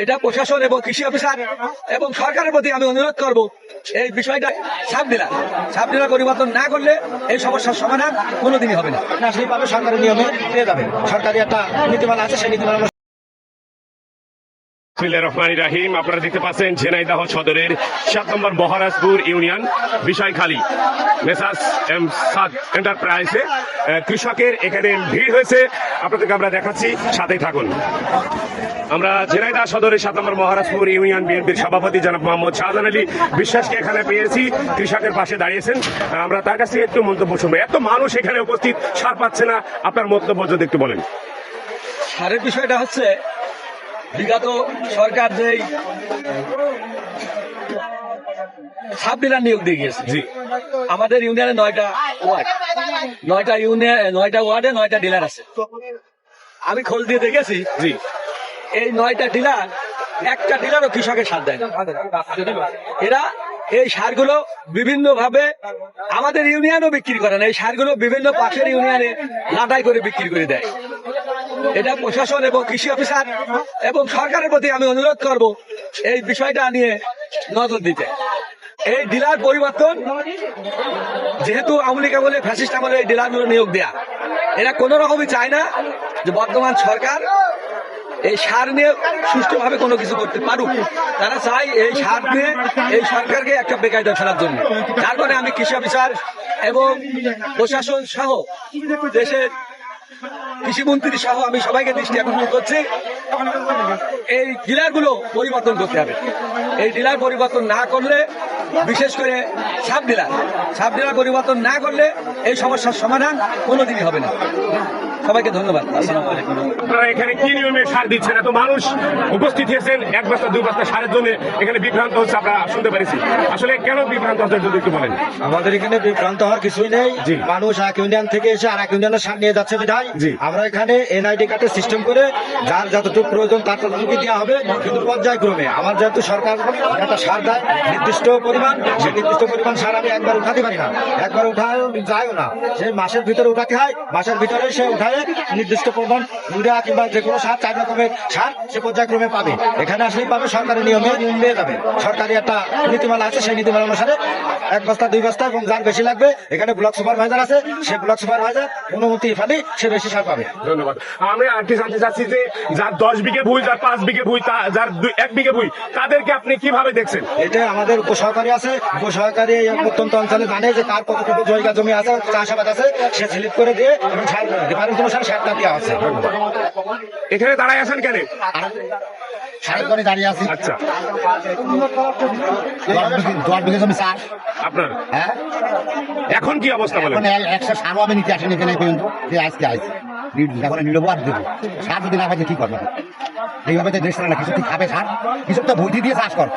এটা প্রশাসন এবং কৃষি অফিসার এবং সরকারের প্রতি আমি অনুরোধ করব, এই বিষয়টা সাবধান পরিবর্তন না করলে এই সমস্যার সমাধান কোনোদিনই হবে না। সেইভাবে সরকারি নিয়মে পেয়ে যাবে। সরকারি একটা নীতিমালা আছে, সেই নীতিমালা রহিম। আপনারা দেখতে পাচ্ছেন ঝিনাইদহ সদরের 7 নম্বর Maharajpur union Bishoykhali messrs M Saad এন্টারপ্রাইজে কৃষকের এখানে ভিড় হয়েছে। আপনাদেরকে আমরা দেখাচ্ছি, সাথেই থাকুন। আমরা ঝিনাইদহ সদরের 7 নম্বর মহারাজপুর ইউনিয়ন বিএনপির সভাপতি জনাব মোহাম্মদ শাহজাহান আলী বিশ্বাসকে এখানে পেয়েছি, কৃষকের পাশে দাঁড়িয়েছেন। আমরা তার কাছে একটু মন্তব্য শুনবো। এত মানুষ এখানে উপস্থিত, সার পাচ্ছে না, আপনার মন্তব্য যদি একটু বলেন। সারের বিষয়টা হচ্ছে, বিগত সরকার যেই সাব ডিলার নিয়োগ দিয়ে গিয়েছে, আমাদের ইউনিয়নে 9টা ওয়ার্ড, 9টা ওয়ার্ডে 9টা ডিলার আছে। আমি খোঁজ দিয়ে দেখেছি, এই 9টা ডিলার, একটা ডিলারও কৃষকের সার দেয় না। এরা এই সারগুলো বিভিন্ন ভাবে আমাদের ইউনিয়নও বিক্রি করে না, এই সারগুলো বিভিন্ন পাশের ইউনিয়নে লাটাই করে বিক্রি করে দেয়। এটা প্রশাসন এবং কৃষি অফিসার এবং সরকারের প্রতি আমি অনুরোধ করব, এই বিষয়টা নিয়ে নজর দিতে। এই ডিলার পরিবর্তন, যেহেতু আওয়ামী লীগ আমলে, ফ্যাসিস্ট আমলে এই ডিলারগুলো নিয়োগ দেয়া, এরা কোন রকমই চায় না যে বর্তমান সরকার এই সার নিয়ে সুষ্ঠুভাবে কোনো কিছু করতে পারুক। তারা চায় এই সার নিয়ে এই সরকারকে একটা বেকায়দা ফেলার জন্য। যার কারণে আমি কৃষি অফিসার এবং প্রশাসন সহ দেশের কৃষিমন্ত্রী সহ আমি সবাইকে দৃষ্টি আকর্ষণ করছি, এই ডিলারগুলো পরিবর্তন করতে হবে। এই ডিলার পরিবর্তন না করলে, বিশেষ করে সাব ডিলার পরিবর্তন না করলে এই সমস্যার সমাধান কোনোদিনই হবে না। সবাইকে ধন্যবাদ। আসসালামু আলাইকুম। আপনারা এখানে কি নিয়মে সার দিচ্ছেন? এত মানুষ উপস্থিত হয়েছেন, 1 বস্তা 2 বস্তা সারের জন্য এখানে বিভ্রান্ত হচ্ছে, আমরা শুনতে পারিছি। আসলে কেন বিভ্রান্ত হচ্ছে যদি একটু বলেন। আমাদের এখানে বিভ্রান্ত হওয়ার কিছুই নেই। মানুষ এক ইউনিয়ন থেকে এসে আর এক ইউনিয়নের সার নিয়ে যাচ্ছে বিধায় আমরা এখানে এনআইডি কার্ডের সিস্টেম করে যার যতটুকু প্রয়োজন তার ততটুকু দেওয়া হবে, কিন্তু পর্যায়ক্রমে। আমার যেহেতু সরকার একটা সার দেয় নির্দিষ্ট পরিমাণ, সেই নির্দিষ্ট পরিমাণ সার আমি একবার উঠাতে পারি না, একবার উঠায় যায়ও না। সেই মাসের ভিতরে উঠাতে হয়, মাসের ভিতরে সে উঠায় নির্দিষ্ট পরিমাণ ইউরিয়া কিংবা যে কোনো সার, 4 রকমের সার সে পর্যায়ক্রমে পাবে। এখানে আসলেই পাবে, সরকারি নিয়মে পেয়ে যাবে। সরকারি একটা নীতিমালা আছে, সেই নীতিমালা অনুসারে 1 বস্তা 2 বস্তা এবং যার বেশি লাগবে, এখানে ব্লক সুপারভাইজার আছে, সে ব্লক সুপারভাইজার অনুমতি ফালি সে বেশি সার পাবে। ধন্যবাদ। আমি আরেকটি জানতে চাচ্ছি যে যার 10 বিঘে ভুঁই, যার 5 বিঘে ভুঁই, যার 1 বিঘে ভুঁই, তাদেরকে আপনি কিভাবে দেখছেন? এটা আমাদের উপসহকারী আছে, উপসহকারী প্রত্যন্ত অঞ্চলে জানে যে তার কতটুকু জায়গা জমি আছে, চাষাবাদ আছে, সে স্লিপ করে দিয়ে এবং ডিফারেন্স অনুসারে সারটা দেওয়া আছে। এখানে দাঁড়ায় আছেন কেন? সার করে দাঁড়িয়ে আছি। আচ্ছা, 10 বিঘা জমি সার আপনার হ্যাঁ। এখন কি অবস্থা বলেন? 100 সারও আমি নিতে আসেন এখানে পর্যন্ত, যে আজকে আইছি এখন নিলব আর দেবো। সার যদি না পাইছে কি করবে? এইভাবে তো দেশ না, কিছু খাবে সার, কিছু তো বইটি দিয়ে চাষ কর।